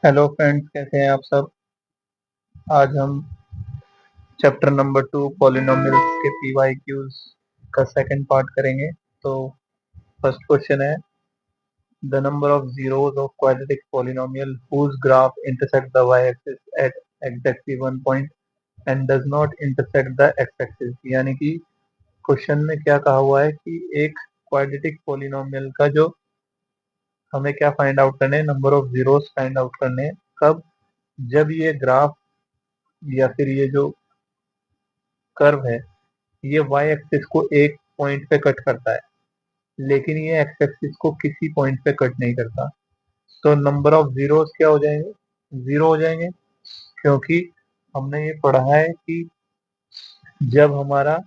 Hello friends, कैसे हैं आप सब। आज हम चैप्टर नंबर 2 पॉलिनोमियल्स के पीवाईक्यूज का सेकंड पार्ट करेंगे। तो फर्स्ट क्वेश्चन है, the number of zeros of quadratic polynomial whose graph intersect the y axis at exactly one point and does not intersect the x axis. यानी कि question में क्या कहा हुआ है कि एक क्वाड्रेटिक पॉलिनोमियल का जो हमें क्या फाइंड आउट करने हैं, number of zeros find out करने हैं। कब? जब ये ग्राफ या फिर ये जो कर्व है ये वाई एक्सिस को एक पॉइंट पे कट करता है, लेकिन ये एक्स एक्सिस को किसी पॉइंट पे कट नहीं करता। तो नंबर ऑफ जीरोस क्या हो जाएंगे? जीरो हो जाएंगे, क्योंकि हमने ये पढ़ा है कि जब हमारा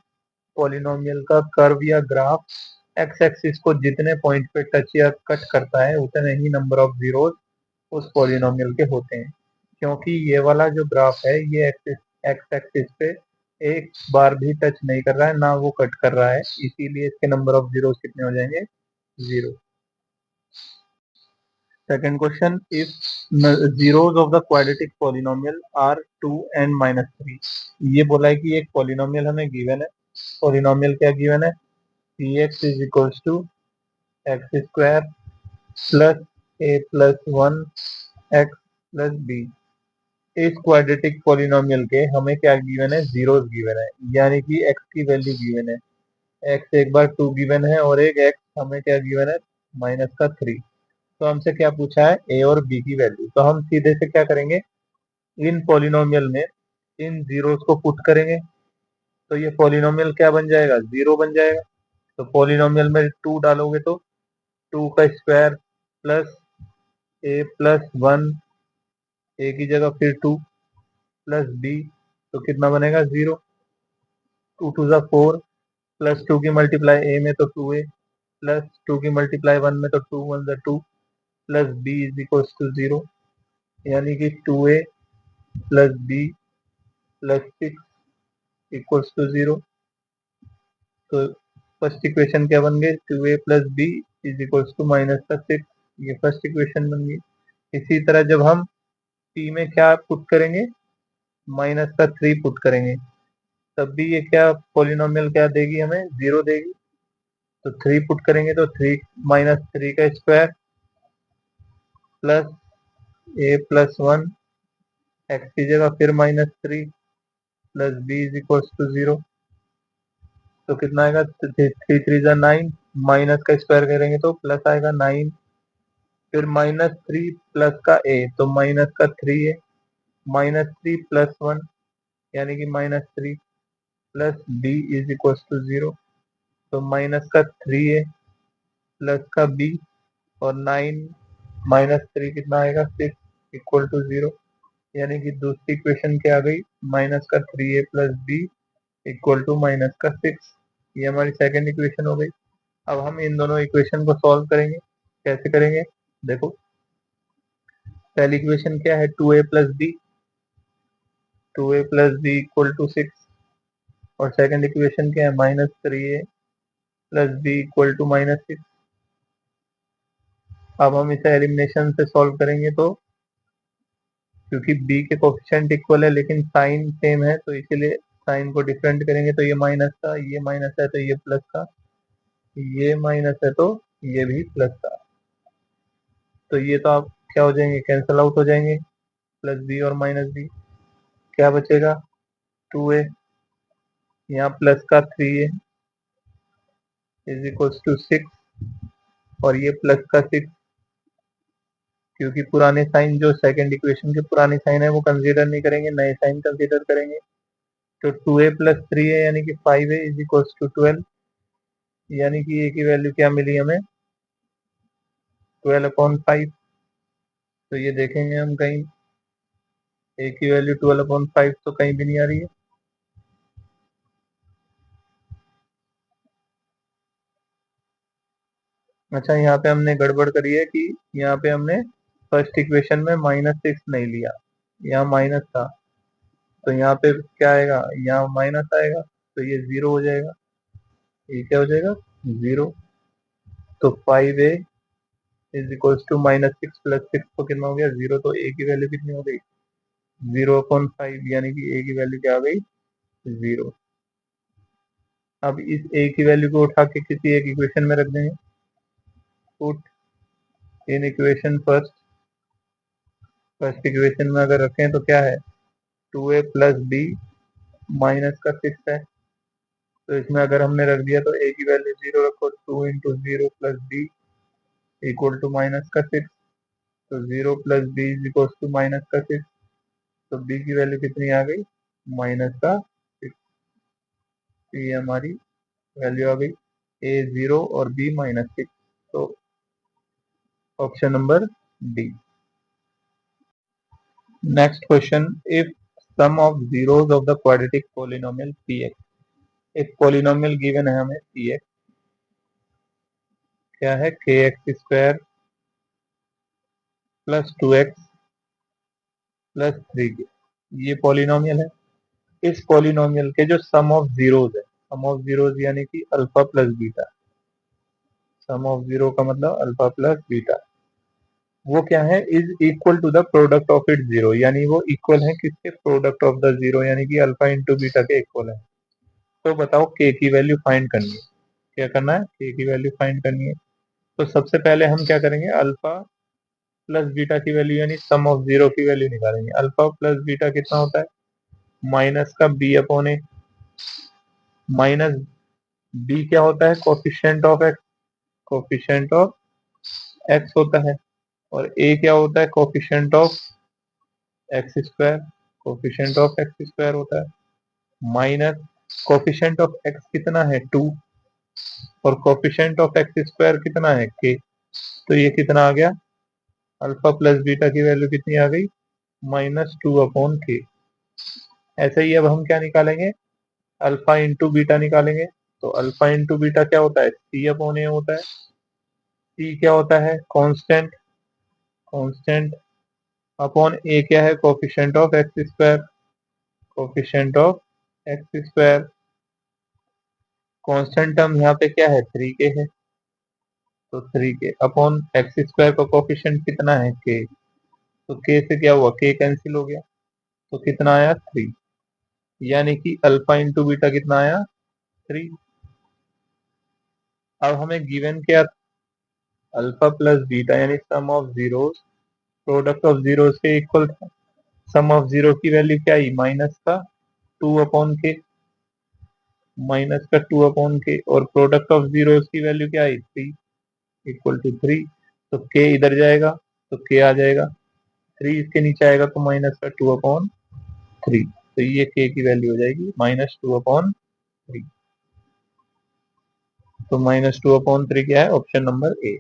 पॉलिनोमियल का कर्व या ग्राफ एक्स एक्सिस को जितने पॉइंट पे टच या कट करता है उतने ही नंबर ऑफ जीरोस उस पॉलिनोमियल के होते हैं। क्योंकि ये वाला जो ग्राफ है ये एक्स एक्सिस पे एक बार भी टच नहीं कर रहा है, ना वो कट कर रहा है, इसीलिए इसके नंबर ऑफ जीरो कितने हो जाएंगे? Zero. Second question, if zeros of the quadratic polynomial are 2 and minus 3। ये बोला है कि एक पॉलिनोमियल हमें गिवन है। पॉलिनोमियल क्या गिवन है? P x is equals to x square plus a plus one x plus b. इस क्वाड्रेटिक पॉलिनोमियल के हमें क्या गिवन है? जीरोस गिवन है, यानी कि एक्स की वैल्यू गिवन है। एक्स एक बार 2 गिवन है और एक एक्स हमें क्या गिवन है? माइनस का 3। तो हमसे क्या पूछा है? ए और बी की वैल्यू। तो हम सीधे से क्या करेंगे, इन पॉलिनोमियल में इन जीरोस को पुट करेंगे, तो ये पॉलिनोमियल क्या बन जाएगा? जीरो बन जाएगा। तो पॉलिनोमियल में 2 डालोगे तो 2 का square plus a plus one, ए की जगह फिर 2 प्लस बी, तो कितना बनेगा? जीरो। 2 टू ज़ा 4, प्लस 2 की मल्टीप्लाई ए में तो 2a, प्लस 2 की मल्टीप्लाई 1 में तो 2 वन ज़ा 2, plus b is equal to zero. यानी कि 2a plus b plus 6 equals to zero. तो फर्स्ट इक्वेशन क्या बन गई? 2a plus b is equals to minus का 6। ये फर्स्ट इक्वेशन बन गई। इसी तरह जब हम p में क्या पुट करेंगे? माइनस का 3 पुट करेंगे, तब भी ये क्या पॉलिनोमियल क्या देगी? हमें जीरो देगी। तो 3 पुट करेंगे तो 3 माइनस 3 का square plus a plus one, x की जगह फिर minus 3 plus b is equal to zero. तो कितना आएगा? 3 3 ज़ा 9, माइनस का स्क्वायर करेंगे तो प्लस आएगा 9, फिर माइनस 3 प्लस का ए तो माइनस का 3 है, माइनस 3 प्लस वन यानी कि minus 3 plus b is equal to zero. तो माइनस का 3 है प्लस का बी और 9 माइनस 3 कितना आएगा? 6 इक्वल टू जीरो। यानी कि दूसरी इक्वेशन क्या आ गई? माइनस का 3a plus b equal to minus का 6। ये हमारी सेकेंड इक्वेशन हो गई। अब हम इन दोनों इक्वेशन को सॉल्व करेंगे। कैसे करेंगे? देखो, पहली इक्वेशन क्या है? 2a plus b, 2a plus b equal to 6। और सेकेंड इक्वेशन क्या है? Minus 3a plus b equal to minus 6। अब हम इसे एलिमिनेशन से सॉल्व करेंगे तो क्योंकि b के कोफिशिएंट इक्वल है लेकिन साइन सेम है, तो इसीलिए साइन को डिफरेंट करेंगे। तो ये माइनस का, ये माइनस है तो ये प्लस का, ये माइनस है तो ये भी प्लस का। तो ये तो आप क्या हो जाएंगे? कैंसल आउट हो जाएंगे। प्लस बी और माइनस बी क्या बचेगा? 2a, यहाँ प्लस का 3a इज इक्वल टू 6 और ये प्लस का 6, क्योंकि पुराने साइन जो सेकंड इक्वेशन के पुराने साइन है वो कंसीडर नहीं करेंगे, नए साइन कंसीडर करेंगे। तो 2a प्लस 3a यानी कि 5a इज इक्वल टू 12। यानी कि a की वैल्यू क्या मिली हमें? 12/5। तो ये देखेंगे हम कहीं, a की वैल्यू 12/5 तो कहीं भी नहीं आ रही है। अच्छा, यहाँ पे हमने गड़बड़ करी है कि यहाँ पे हमने फर्स्ट इक्वेशन में -6 नहीं लिया, यहाँ माइनस था। तो यहाँ पे क्या आएगा? यहाँ माइनस आएगा, तो ये जीरो हो जाएगा। ये क्या हो जाएगा? जीरो। तो 5a is equals to -6 plus 6 तो कितना हो गया 0, तो ए की वैल्यू कितनी हो गई 0/5, यानी कि ए की वैल्यू क्या आ गई 0। अब इस ए की वैल्यू को उठा के किसी एक इक्वेशन में रख देंगे। Put in equation first equation में अगर रखें तो क्या है 2a प्लस बी माइनस का 6 है, तो इसमें अगर हमने रख दिया तो a की वैल्यू 0 रखो, 2 into 0 plus b equal to minus का 6, तो 0 plus b is equal to minus का 6, तो b की वैल्यू कितनी आ गई -6, ये हमारी वैल्यू आ गई a 0 और b -6, तो option number D. Next question, if sum of zeros of the quadratic polynomial px, एक पॉलिनोमियल गिवन है हमें px, क्या है kx² plus 2x plus 3k, ये पॉलिनोमियल है। इस पॉलिनोमियल के जो सम ऑफ जीरोस है, सम ऑफ जीरोस यानी कि alpha plus beta, sum of zero का मतलब अल्फा प्लस बीटा, वो क्या है is equal to the product of it zero, यानी वो इक्वल है किसके प्रोडक्ट ऑफ द जीरो, यानी कि अल्फा इंटू बीटा के इक्वल है। तो बताओ k की वैल्यू फाइंड करनी है, क्या करना है k की वैल्यू फाइंड करनी है। तो सबसे पहले हम क्या करेंगे अल्फा प्लस बीटा की वैल्यू यानी सम ऑफ जीरो की वैल्यू निकालेंगे। अल्फा प्लस बीटा कितना होता है माइनस का बी अपॉन ए, माइनस बी क्या होता है coefficient of x, coefficient of x होता है, और ए क्या होता है coefficient of x square, coefficient of x square होता है, माइनस कोफिशिएंट ऑफ एक्स कितना है 2, और कोफिशिएंट ऑफ एक्स स्क्वायर कितना है के, तो ये कितना आ गया अल्फा प्लस बीटा की वैल्यू कितनी आ गई -2/k। ऐसे ही अब हम क्या निकालेंगे अल्फा इंटू बीटा निकालेंगे। तो अल्फा इंटू बीटा क्या होता है c/a होता है। c क्या होता है कांस्टेंट, कांस्टेंट अपॉन a क्या है coefficient of x square, coefficient of x square, constant term यहाँ पे क्या है 3k है, तो 3k अपॉन एक्स स्क्वायर का कोफिशिएंट कितना है k, तो k से क्या हुआ k कैंसिल हो गया, तो कितना आया 3, यानी कि अल्फा इंटू बीटा कितना आया 3। अब हमें गिवन क्या अल्फा प्लस बीटा यानी sum of zeros product of zeros के इक्वल था। सम ऑफ जीरो की वैल्यू क्या आई माइनस का 2/k और प्रोडक्ट ऑफ जीरोस की वैल्यू क्या आई 3 इक्वल टू 3, तो k इधर जाएगा तो k आ जाएगा, 3 इसके नीचे आएगा तो -2/3, तो ये k की वैल्यू हो जाएगी -2/3, तो -2/3 क्या है option number A.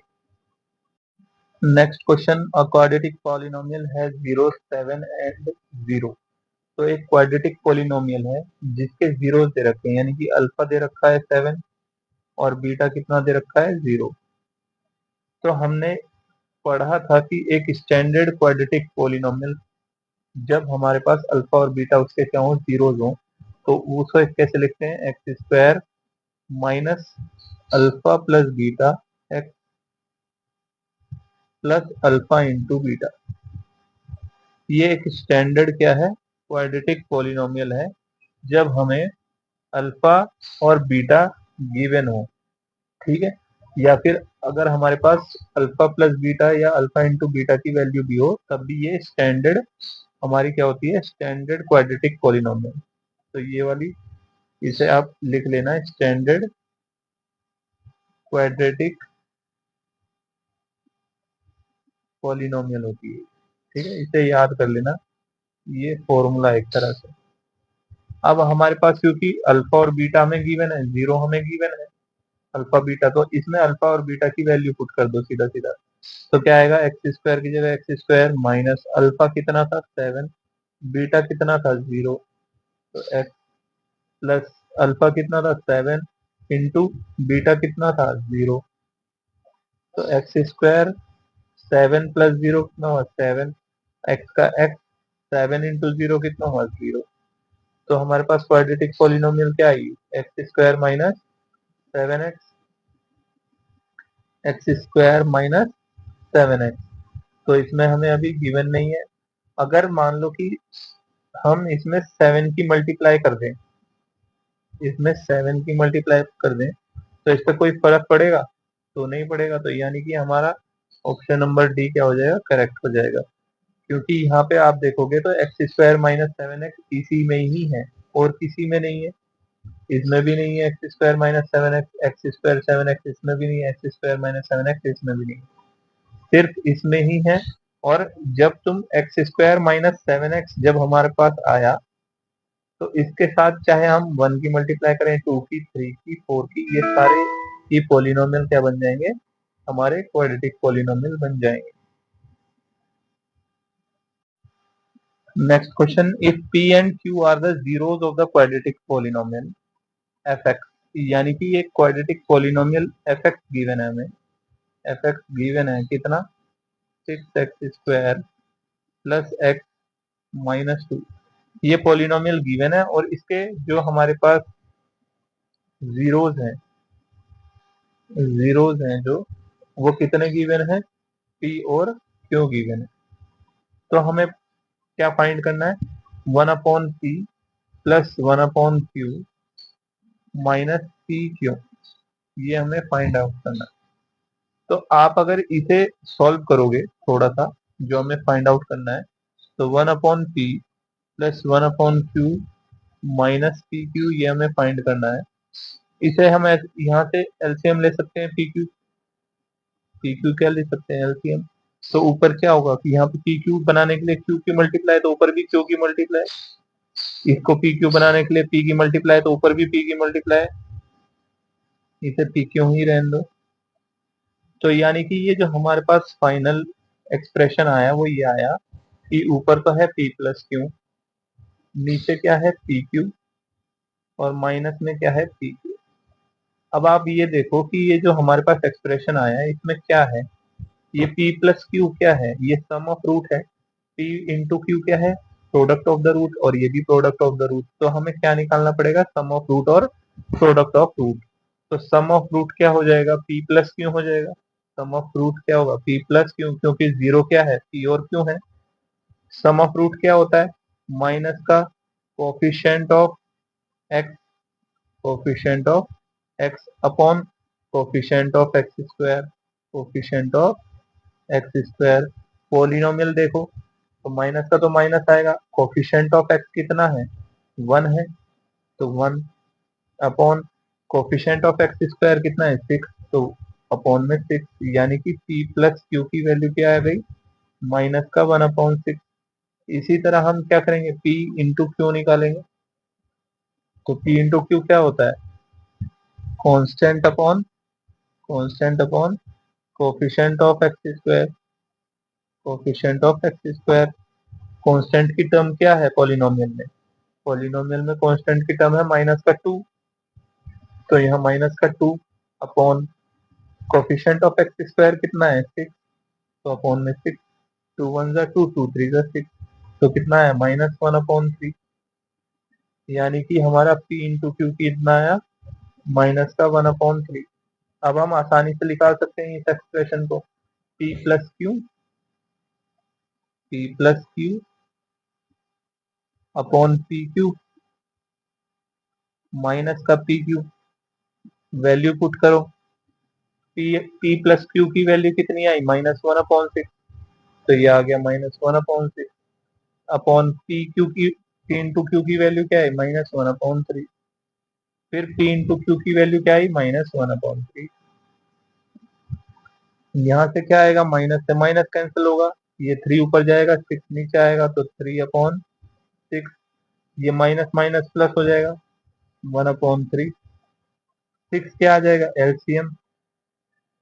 Next question, a quadratic polynomial has 0 7 and 0, तो एक क्वाड्रेटिक पॉलिनोमियल है जिसके जीरो दे रखे हैं, यानी कि अल्फा दे रखा है 7 और बीटा कितना दे रखा है 0। तो हमने पढ़ा था कि एक स्टैंडर्ड क्वाड्रेटिक पॉलिनोमियल जब हमारे पास अल्फा और बीटा उसके क्या हो जीरोज हो, तो उसको कैसे लिखते हैं x² minus alpha plus beta x plus alpha into beta. ये एक स्टैंडर्ड क्या है क्वाड्रेटिक पॉलिनोमियल है जब हमें अल्फा और बीटा गिवन हो, ठीक है, या फिर अगर हमारे पास अल्फा प्लस बीटा या अल्फा इंटू बीटा की वैल्यू भी हो तब भी ये स्टैंडर्ड हमारी क्या होती है स्टैंडर्ड क्वाड्रेटिक पॉलिनोमियल। तो ये वाली इसे आप लिख लेना स्टैंडर्ड क्वाड्रेटिक पॉलिनोमियल होती है, ठीक है, इसे याद कर लेना, ये फॉर्मूला एक तरह से। अब हमारे पास क्योंकि अल्फा और बीटा हमें गिवन है, जीरो हमें गिवन है अल्फा बीटा, तो इसमें अल्फा और बीटा की वैल्यू पुट कर दो सीधा सीधा, तो क्या आएगा x² की जगह x² माइनस अल्फा कितना था 7, बीटा कितना था 0, तो x प्लस अल्फा कितना था 7 इंटू बीटा कितना था 0, तो x² 7 प्लस 0 कितना हुआ 7, x का x 7 इंटू 0 कितना हुआ 0, तो हमारे पास क्वाड्रेटिक पॉलिनोमियल क्या आई x² minus 7x, x² minus 7x। तो इसमें हमें अभी गिवन नहीं है। अगर मान लो कि हम इसमें 7 की मल्टीप्लाई कर दें, इसमें 7 की मल्टीप्लाई कर दें, तो इससे कोई फर्क पड़ेगा? तो नहीं पड़ेगा। तो यानी कि हमारा ऑप्शन नंबर डी क्या हो जाएगा, करेक्ट हो जाएगा। क्योंकि यहाँ पे आप देखोगे तो एक्स स्क्वायर माइनस 7x इसी में ही है, और किसी में नहीं है। इसमें भी नहीं है x square minus 7x, x square 7x इसमें भी नहीं है, एक्स स्क्वायर माइनस 7x इसमें भी नहीं है, सिर्फ इसमें ही है। और जब तुम एक्स स्क्वायर माइनस 7x जब हमारे पास आया, तो इसके साथ चाहे हम 1 की मल्टीप्लाई करें, 2 की, 3 की, 4 की, ये सारे ही पोलिनोमियल क्या बन जाएंगे, हमारे क्वाड्रेटिक पोलिनोमियल बन जाएंगे। Next question, if p and q are the zeros of the quadratic polynomial fx, यानी कि ये क्वाड्रेटिक पोलिनोमियल fx गिवन है हमें, fx गिवन है कितना, 6x square plus x minus 2, ये पोलिनोमियल गिवन है। और इसके जो हमारे पास जीरोस हैं, जीरोस हैं जो, वो कितने गिवन है, p और q गिवन है। तो हमें क्या फाइंड करना है, 1/p plus 1/q minus P Q, ये हमें फाइंड आउट करना है। तो आप अगर इसे सॉल्व करोगे थोड़ा सा, जो हमें फाइंड आउट करना है, तो 1/p plus 1/q minus P Q, ये हमें फाइंड करना है। इसे हम यहाँ से एलसीएम ले सकते हैं, पी क्यू क्या ले सकते हैं, एलसीएम। तो ऊपर क्या होगा कि यहाँ पे पी क्यू बनाने के लिए क्यू की मल्टीप्लाई, तो ऊपर भी क्यू की मल्टीप्लाई, इसको पी क्यू बनाने के लिए पी की मल्टीप्लाई, तो ऊपर भी पी की मल्टीप्लाई, इसे पी क्यू ही रहने दो। तो यानी कि ये जो हमारे पास फाइनल एक्सप्रेशन आया वो ये आया कि ऊपर तो है p प्लस क्यू, नीचे क्या है पी क्यू, और माइनस में क्या है पी क्यू। अब आप ये देखो कि ये जो हमारे पास एक्सप्रेशन आया है इसमें क्या है, ये p प्लस क्यू क्या है, ये सम ऑफ रूट है, p इंटू क्यू क्या है, प्रोडक्ट ऑफ द रूट, और ये भी प्रोडक्ट ऑफ द रूट। तो हमें क्या निकालना पड़ेगा, सम ऑफ रूट और प्रोडक्ट ऑफ रूट। तो सम ऑफ रूट क्या हो जाएगा, p प्लस क्यू हो जाएगा। सम ऑफ रूट क्या होगा, p प्लस क्यू, क्योंकि जीरो क्या है, p और क्यू है। सम ऑफ रूट क्या होता है, माइनस का coefficient of x, coefficient of x upon coefficient of x square, coefficient of x square. Polynomial देखो तो माइनस का तो माइनस आएगा, कोफिशिएंट ऑफ एक्स कितना है, 1 है, तो 1 upon coefficient of x square कितना है, 6, तो अपॉन में 6, यानी कि p प्लस क्यू की वैल्यू क्या आ गई, माइनस का 1/6। इसी तरह हम क्या करेंगे, p इंटू क्यू निकालेंगे। तो p इंटू क्यू क्या होता है, constant upon, constant upon coefficient of x square, coefficient of x square. Constant की टर्म क्या है पॉलिनोमियल में, पॉलिनोमियल में कांस्टेंट की टर्म है माइनस का 2, तो यहाँ माइनस का 2 upon coefficient of x square कितना है 6, तो अपॉन में 6, 2 1 जा 2, 2 3 जा 6, तो कितना है -1/3, यानी कि हमारा p इंटू क्यू कितना आया, माइनस का 1/3। अब हम आसानी से निकाल सकते हैं इस एक्सप्रेशन को, p plus Q, p plus Q upon P Q minus का पी क्यू, वैल्यू पुट करो, p प्लस क्यू की वैल्यू कितनी आई, -1/6, तो ये आ गया -1/6 अपॉन पी क्यू की, p इंटू क्यू की वैल्यू क्या है, -1/3, फिर p इंटू क्यू की वैल्यू क्या आई, -1/3। यहाँ से क्या आएगा, माइनस से माइनस कैंसिल होगा, ये 3 ऊपर जाएगा, 6 नीचे आएगा, तो 3/6, ये माइनस माइनस प्लस हो जाएगा, 1/3, 6 क्या आ जाएगा एलसीएम,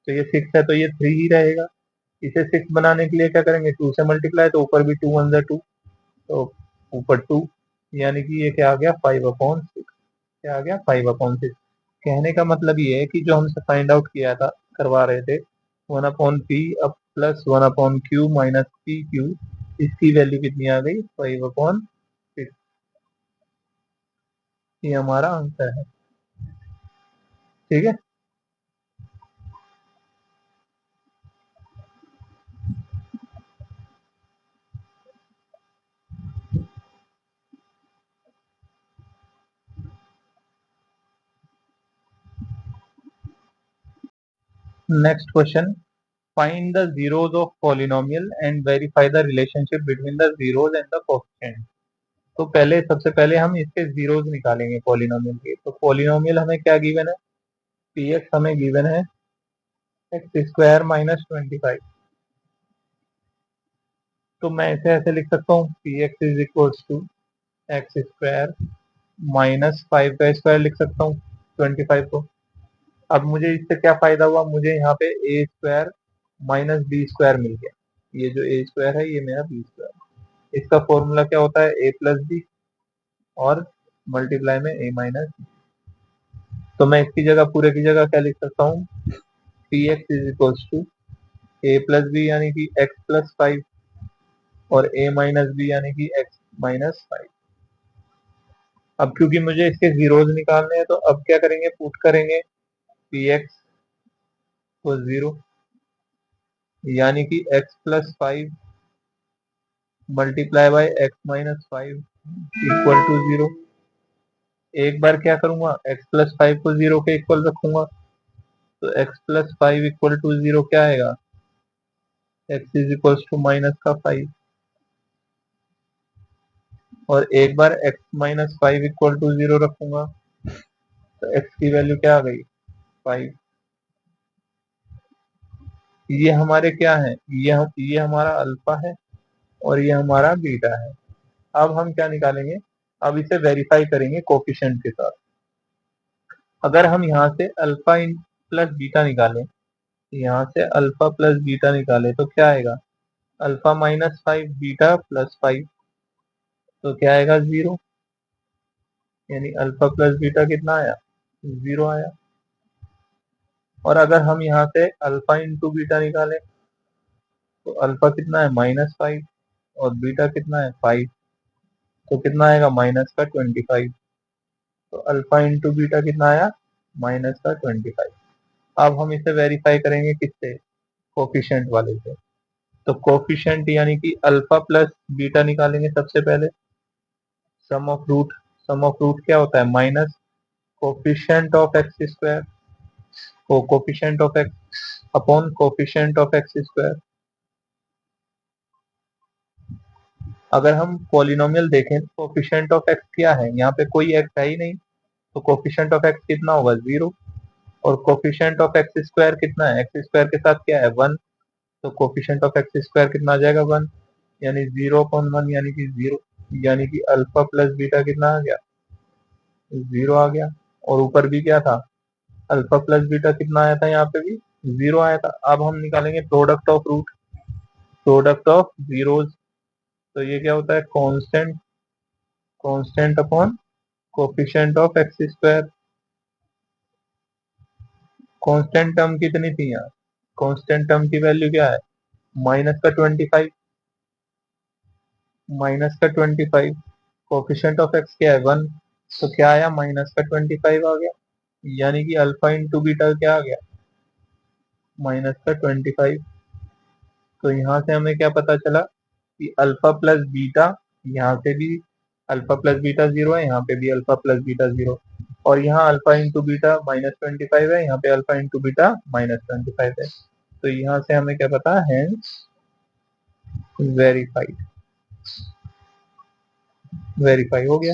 तो ये 6 है तो ये 3 ही रहेगा। इसे 6 बनाने के लिए क्या करेंगे, 2 से मल्टीप्लाई, तो ऊपर भी 2 1 जा 2, तो ऊपर 2, यानी कि ये क्या आ गया 5/6, क्या आ गया 5/6। कहने का मतलब ये है कि जो हमसे फाइंड आउट किया था, करवा रहे थे, 1/p अब plus 1/q minus P Q, इसकी वैल्यू कितनी आ गई, 5/6। ये हमारा आंसर है, ठीक है। Next question, find the zeros of polynomial and verify the relationship between the zeros and the coefficient। तो सबसे पहले हम इसके जीरोस निकालेंगे पॉलिनोमियल के। तो पॉलिनोमियल हमें क्या गिवन है, पी एक्स हमें गिवन है एक्स स्क्वायर माइनस 25। तो मैं इसे ऐसे लिख सकता हूँ, p x is equal to x square minus 5 का स्क्वायर लिख सकता हूँ 25 को। अब मुझे इससे क्या फायदा हुआ, मुझे यहाँ पे ए स्क्वायर माइनस बी स्क्वायर मिल गया। ये जो ए स्क्वायर है ये मेरा बी स्क्वायर। इसका फॉर्मूला क्या होता है, ए प्लस बी और मल्टीप्लाई में ए माइनस। तो मैं इसकी जगह पूरे की जगह क्या लिख सकता हूँ, p x is equal to a plus b यानी कि एक्स प्लस 5 और ए माइनस बी यानी कि एक्स माइनस 5। अब क्योंकि मुझे इसके जीरोज निकालने हैं तो अब क्या करेंगे, पुट करेंगे पी एक्स को जीरो यानी कि x plus 5 multiply by x minus 5 equal to zero. एक बार क्या करूंगा, एक्स प्लस 5 को जीरो के इक्वल रखूंगा, तो x plus 5 equal to zero क्या आएगा, x is equal to minus का 5। और एक बार x minus 5 equal to zero रखूंगा तो एक्स की वैल्यू क्या आ गई, 5। ये हमारे क्या है, ये हमारा अल्फा है और ये हमारा बीटा है। अब हम क्या निकालेंगे, अब इसे वेरीफाई करेंगे कोफिशिएंट के साथ। अगर हम यहाँ से अल्फा इन प्लस बीटा निकालें, यहाँ से अल्फा प्लस बीटा निकाले तो क्या आएगा, अल्फा माइनस 5 बीटा प्लस 5, तो क्या आएगा 0। यानी अल्फा प्लस बीटा कितना आया, 0 आया। और अगर हम यहाँ से अल्फा इंटू बीटा निकालें तो अल्फा कितना है -5 और बीटा कितना है 5, तो कितना आएगा -25। तो अल्फा इंटू बीटा कितना आया, -25। अब हम इसे वेरीफाई करेंगे किससे, कोफिशिएंट वाले से। तो कोफिशिएंट यानी कि अल्फा प्लस बीटा निकालेंगे सबसे पहले, sum of root. Sum of root क्या होता है, minus coefficient of x square, coefficient of x upon coefficient of x square. अगर हम पॉलिनोमियल देखें तो कोफिशिएंट ऑफ एक्स क्या है, यहाँ पे कोई एक्स है ही नहीं, तो कोफिशिएंट ऑफ एक्स कितना होगा, 0। और कोफिशिएंट ऑफ एक्स स्क्वायर कितना है, एक्स स्क्वायर के साथ क्या है 1, तो कोफिशिएंट ऑफ एक्स स्क्वायर कितना आ जाएगा 1, यानी 0/1 यानी कि 0। यानी कि अल्फा प्लस बीटा कितना आ गया, 0 आ गया। और ऊपर भी क्या था, अल्फा प्लस बीटा कितना आया था, यहाँ पे भी 0 आया था। अब हम निकालेंगे product of root, product of zeros. तो ये क्या होता है, constant, constant upon coefficient of x square. Constant term कितनी थी यहाँ, कांस्टेंट टर्म की वैल्यू क्या है, माइनस का 25, माइनस का 25। कोफिशिएंट ऑफ एक्स क्या है 1, तो क्या आया माइनस का 25 आ गया। यानी कि अल्फा इंटू बीटा क्या आ गया, माइनस का 25। तो यहाँ से हमें क्या पता चला कि अल्फा प्लस बीटा, यहाँ से भी अल्फा प्लस बीटा 0 है, यहाँ पे भी अल्फा प्लस बीटा 0, और यहाँ अल्फा इंटू बीटा -25 है, यहाँ पे अल्फा इंटू बीटा -25 है। तो यहाँ से हमें क्या पता है, वेरीफाइड, वेरीफाई हो गया।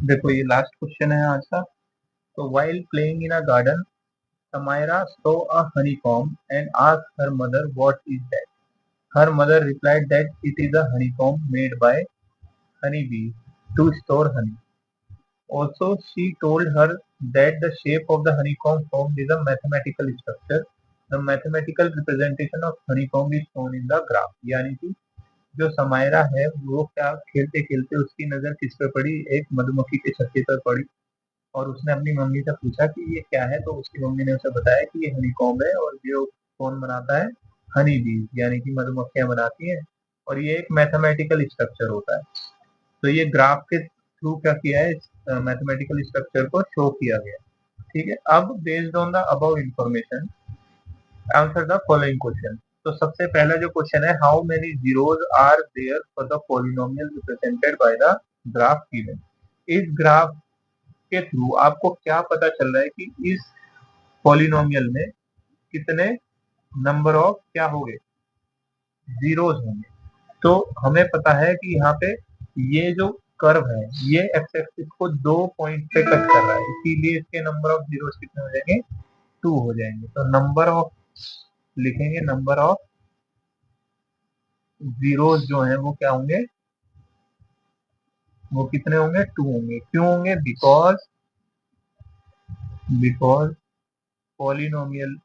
देखो ये लास्ट क्वेश्चन है आज का। तो while playing in a garden Samira saw a honeycomb and asked her mother what is that. Her mother replied that it is a honeycomb made by honeybees to store honey. Also, she told her that the shape of the honeycomb formed is a mathematical structure. The mathematical representation of honeycomb is shown in the graph. यानी कि जो समायरा है वो क्या खेलते खेलते उसकी नजर किस पे पड़ी, एक मधुमक्खी के छत्ते पर पड़ी, और उसने अपनी मम्मी से पूछा कि ये क्या है, तो उसकी मम्मी ने उसे बताया कि ये हनीकॉम्ब है और ये कौन बनाता है, हनी बीज यानी कि मधुमक्खियां बनाती हैं, और ये एक मैथमेटिकल स्ट्रक्चर होता है। तो ये ग्राफ के थ्रू क्या किया है, इस मैथमेटिकल स्ट्रक्चर को शो किया गया। ठीक है, अब based on the above information answer the following question. तो सबसे पहला जो क्वेश्चन है, how many zeros are there for the polynomial represented by the graph given. इस ग्राफ के थ्रू आपको क्या पता चल रहा है कि इस पॉलिनोमियल में कितने नंबर ऑफ क्या होंगे, जीरोज होंगे। तो हमें पता है कि यहाँ पे ये जो कर्व है ये एक्स एक्सिस को 2 पॉइंट पे कट कर रहा है, इसीलिए इसके नंबर ऑफ जीरोज कितने हो जाएंगे, 2 हो जाएंगे। तो नंबर ऑफ लिखेंगे, नंबर ऑफ जीरोज जो है वो क्या होंगे, वो कितने होंगे, 2 होंगे। क्यों होंगे, because polynomial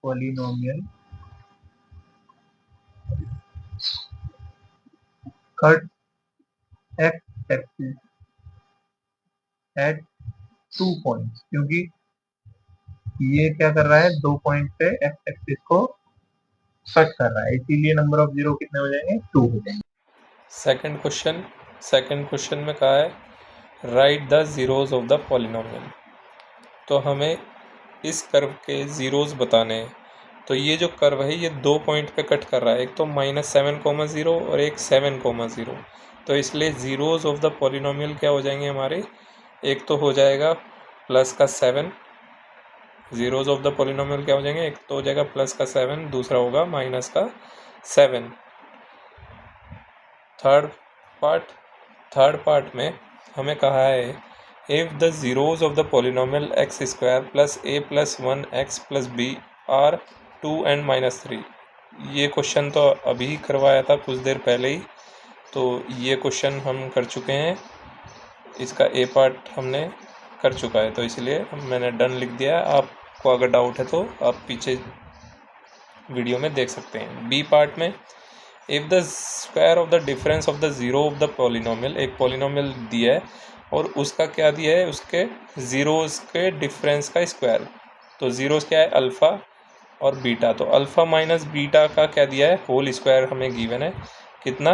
polynomial cut x axis at 2 points, क्योंकि ये क्या कर रहा है, 2 पॉइंट पे एक्स एक्सिस को कट कर रहा है, इसीलिए नंबर ऑफ जीरो कितने हो जाएंगे, 2 हो जाएंगे। सेकंड क्वेश्चन में कहा है right the zeros of the polynomial. तो हमें इस कर्व के जीरोज बताने हैं। तो ये जो कर्व है ये 2 पॉइंट पे कट कर रहा है, एक तो -7,0 और एक 7,0। तो इसलिए जीरोज ऑफ द पॉलिनोमियल क्या हो जाएंगे हमारे, एक तो हो जाएगा प्लस का 7, जीरोज ऑफ द पॉलिनोमियल क्या हो जाएंगे, एक तो हो जाएगा प्लस का 7, दूसरा होगा माइनस का 7। थर्ड पार्ट में हमें कहा है if the zeros of the polynomial x square plus a plus 1x plus b are 2 and -3। ये क्वेश्चन तो अभी करवाया था कुछ देर पहले ही, तो ये क्वेश्चन हम कर चुके हैं, इसका ए पार्ट हमने कर चुका है, तो इसलिए मैंने डन लिख दिया। आपको अगर डाउट है तो आप पीछे वीडियो में देख सकते हैं। बी पार्ट में if the square of the difference of the zero of the polynomial, एक पॉलिनोमियल दिया है और उसका क्या दिया है, उसके ज़ीरोज़ के डिफरेंस का स्क्वायर। तो ज़ीरोज़ क्या है, अल्फ़ा और बीटा। तो अल्फ़ा माइनस बीटा का क्या दिया है, होल स्क्वायर हमें गिवन है, कितना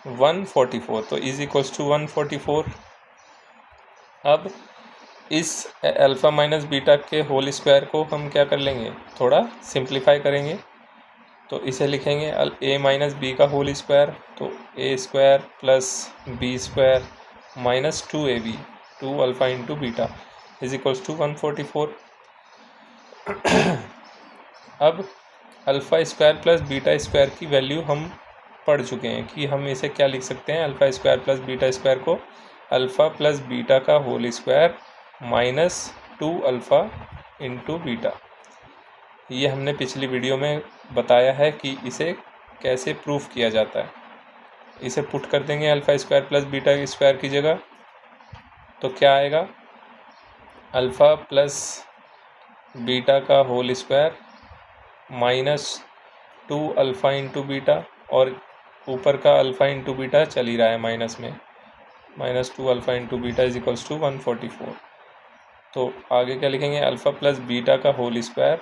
144। तो इज इक्वल्स टू 144। अब इस अल्फ़ा माइनस बीटा के होल स्क्वायर को हम क्या कर लेंगे, थोड़ा सिंप्लीफाई करेंगे। तो इसे लिखेंगे ए माइनस बी का होल स्क्वायर, तो a square plus b square minus 2ab, 2 alpha into beta is equals to 144। अब alpha square plus beta square की वैल्यू हम पढ़ चुके हैं कि हम इसे क्या लिख सकते हैं, alpha square plus beta square को अल्फ़ा प्लस बीटा का whole square minus 2 alpha into beta. ये हमने पिछली वीडियो में बताया है कि इसे कैसे प्रूफ किया जाता है। इसे पुट कर देंगे alpha square plus beta square की जगह, तो क्या आएगा, अल्फ़ा प्लस बीटा का whole square minus 2 alpha into beta, और ऊपर का अल्फ़ा इंटू बीटा चल ही रहा है माइनस में, minus 2 alpha into beta is equals to 144। तो आगे क्या लिखेंगे, अल्फ़ा प्लस बीटा का whole square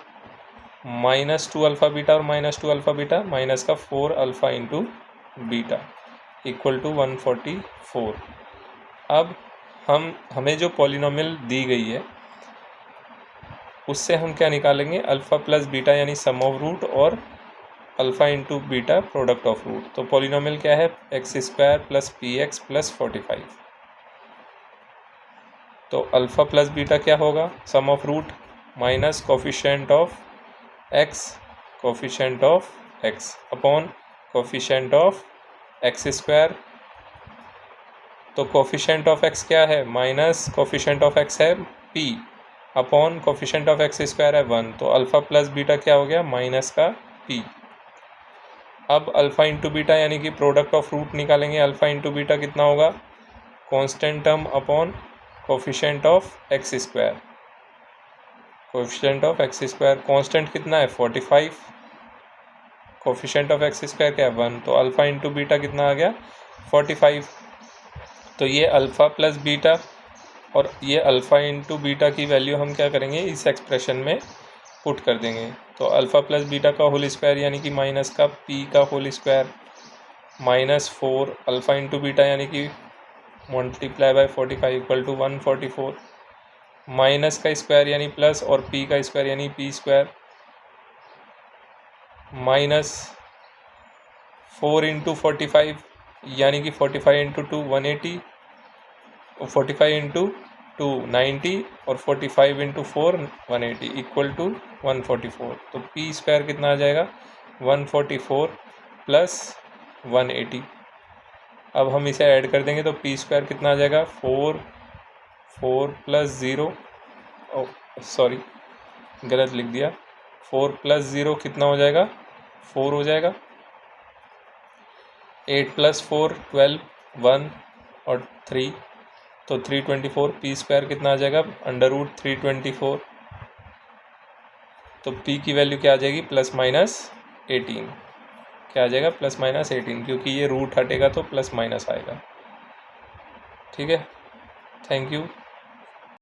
minus 2 alpha beta और माइनस 2 अल्फ़ा बीटा माइनस का 4 alpha into beta equal to 144। अब हमें जो पॉलिनोमियल दी गई है उससे हम क्या निकालेंगे, अल्फ़ा प्लस बीटा यानी सम ऑफ रूट और alpha into beta product of root. तो पॉलिनोमियल क्या है, x square plus p x plus 45। तो अल्फ़ा प्लस बीटा क्या होगा, sum of root minus coefficient of x upon coefficient of x square. तो coefficient of x क्या है, minus coefficient of x है p upon coefficient of x square है 1। तो alpha plus beta क्या हो गया, माइनस का p। अब अल्फ़ा इंटू बीटा यानी कि प्रोडक्ट ऑफ रूट निकालेंगे, अल्फ़ा इंटू बीटा कितना होगा, constant term upon coefficient of x square. Coefficient of x square constant कितना है 45, कोफिशिएंट ऑफ एक्स स्क्वायर क्या है 1, तो अल्फ़ा इंटू बीटा कितना आ गया 45। तो ये अल्फ़ा प्लस बीटा और ये अल्फ़ा इंटू बीटा की वैल्यू हम क्या करेंगे, इस एक्सप्रेशन में पुट कर देंगे। तो अल्फ़ा प्लस बीटा का होल स्क्वायर यानी कि माइनस का p का whole square minus 4 alpha into beta यानी कि multiply by 45 equal to 144, minus का स्क्वायर यानी प्लस और p का स्क्वायर यानी p स्क्वायर माइनस 4 इंटू 45 यानी कि 45 इंटू 2 180, 45 इंटू 2 90 और 45 इंटू 4 180 इक्वल टू 144। तो पी स्क्वायर कितना आ जाएगा 144 प्लस 180। अब हम इसे ऐड कर देंगे तो पी स्क्वायर कितना आ जाएगा 4 प्लस 0, सॉरी गलत लिख दिया, 4 प्लस 0 कितना हो जाएगा 4 हो जाएगा, 8 प्लस 4 12 1 और 3 तो 324। पी स्क्वायर कितना आ जाएगा √324। तो पी की वैल्यू क्या आ जाएगी +-18। क्या आ जाएगा +-18, क्योंकि ये रूट हटेगा तो प्लस माइनस आएगा। ठीक है, थैंक यू।